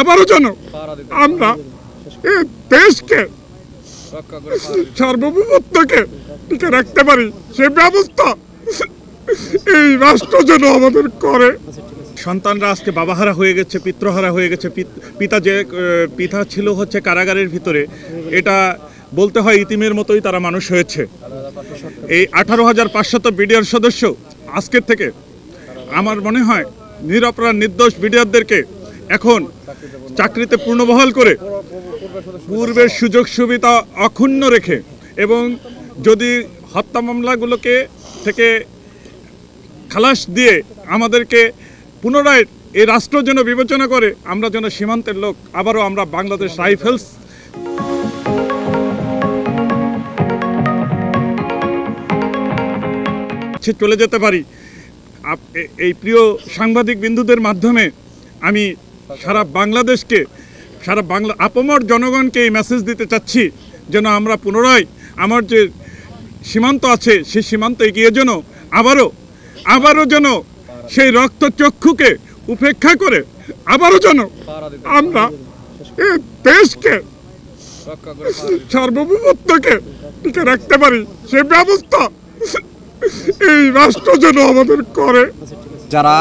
আবারও যেন আমরা এই দেশকে সার্বভৌমত্বকে টিকে রাখতে পারি, সে ব্যবস্থা এই রাষ্ট্র যেন আমাদের করে। সন্তানরা আজকে বাবাহারা হয়ে গেছে, পিতৃহারা হয়ে গেছে। পিতা ছিল হচ্ছে কারাগারের ভিতরে, এটা বলতে হয় ইতিমের মতোই তারা মানুষ হয়েছে। এই 18,500 বিডিআর সদস্য আজকের থেকে আমার মনে হয় নিরপরাধ নির্দোষ বিডিআরদেরকে এখন চাকরিতে পূর্ণবহাল করে পূর্বের সুযোগ সুবিধা অক্ষুণ্ণ রেখে এবং যদি হত্যা মামলাগুলোকে থেকে খালাস দিয়ে আমাদেরকে পুনরায় এই রাষ্ট্র যেন বিবেচনা করে, আমরা যেন সীমান্তের লোক আবারও আমরা বাংলাদেশ রাইফেলস চলে যেতে পারি। এই প্রিয় সাংবাদিক বিন্দুদের মাধ্যমে আমি সারা বাংলাদেশকে, সারা আপামর জনগণকে এই মেসেজ দিতে চাচ্ছি যেন আমরা পুনরায় আমার যে সীমান্ত আছে সেই সীমান্ত এগিয়ে যেন আবারও যেন সেই রক্তচক্ষুকে উপেক্ষা করে আবারও যেন আমরা এই দেশকে সার্বভৌমত্বকে টিকে রাখতে পারি, সে ব্যবস্থা এই রাষ্ট্র যেন আমাদের করে। যারা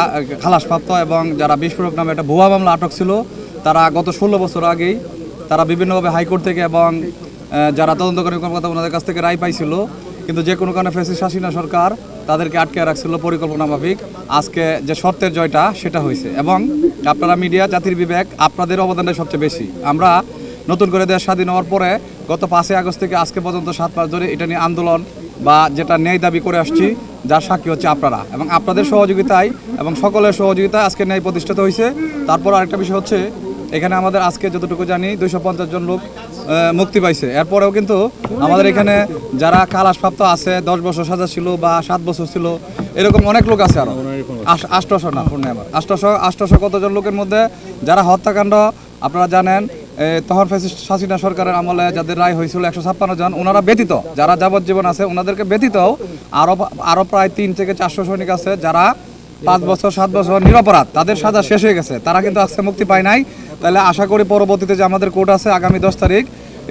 খালাসপ্রাপ্ত এবং যারা বিস্ফোরক নামে একটা ভুয়া মামলা আটক ছিল, তারা গত 16 বছর আগেই তারা বিভিন্নভাবে হাইকোর্ট থেকে এবং যারা তদন্তকারী কর্মকর্তা ওনাদের কাছ থেকে রায় পাইছিল, কিন্তু যে কোনো কারণে ফ্যাসিস্ট হাসিনা সরকার তাদেরকে আটকে রাখছিল পরিকল্পনা মাফিক। আজকে যে শর্তের জয়টা সেটা হয়েছে এবং আপনারা মিডিয়া, জাতির বিবেক, আপনাদের অবদানটা সবচেয়ে বেশি। আমরা নতুন করে দেশ স্বাধীন হওয়ার পরে গত 5 আগস্ট থেকে আজকে পর্যন্ত 7 মাস ধরে এটা নিয়ে আন্দোলন বা যেটা ন্যায় দাবি করে আসছি, যার সাক্ষী হচ্ছে আপনারা এবং আপনাদের সহযোগিতায় এবং সকলের সহযোগিতায় আজকে ন্যায় প্রতিষ্ঠিত হয়েছে। তারপর আরেকটা বিষয় হচ্ছে, এখানে আমাদের আজকে যতটুকু জানি 250 জন লোক মুক্তি পাইছে। এরপরেও কিন্তু আমাদের এখানে যারা খালাসপ্রাপ্ত আছে, 10 বছর সাজা ছিল বা 7 বছর ছিল, এরকম অনেক লোক আছে। আরও 800 কতজন লোকের মধ্যে যারা হত্যাকাণ্ড আপনারা জানেন, তখন ফ্যাসিস্ট হাসিনা সরকারের আমলে যাদের রায় হয়েছিল 156 জন, ওনারা ব্যতীত যারা যাবজ্জীবন আছে ওনাদেরকে ব্যতীত আরও প্রায় 3 থেকে 400 সৈনিক আছে যারা 5 বছর 7 বছর নিরপরাধ, তাদের সাজা শেষ হয়ে গেছে, তারা কিন্তু আজকে মুক্তি পায় নাই। তাহলে আশা করি পরবর্তীতে যে আমাদের কোর্ট আছে আগামী 10 তারিখ,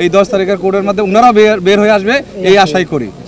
এই 10 তারিখের কোর্টের মধ্যে ওনারা বের হয়ে আসবে এই আশাই করি।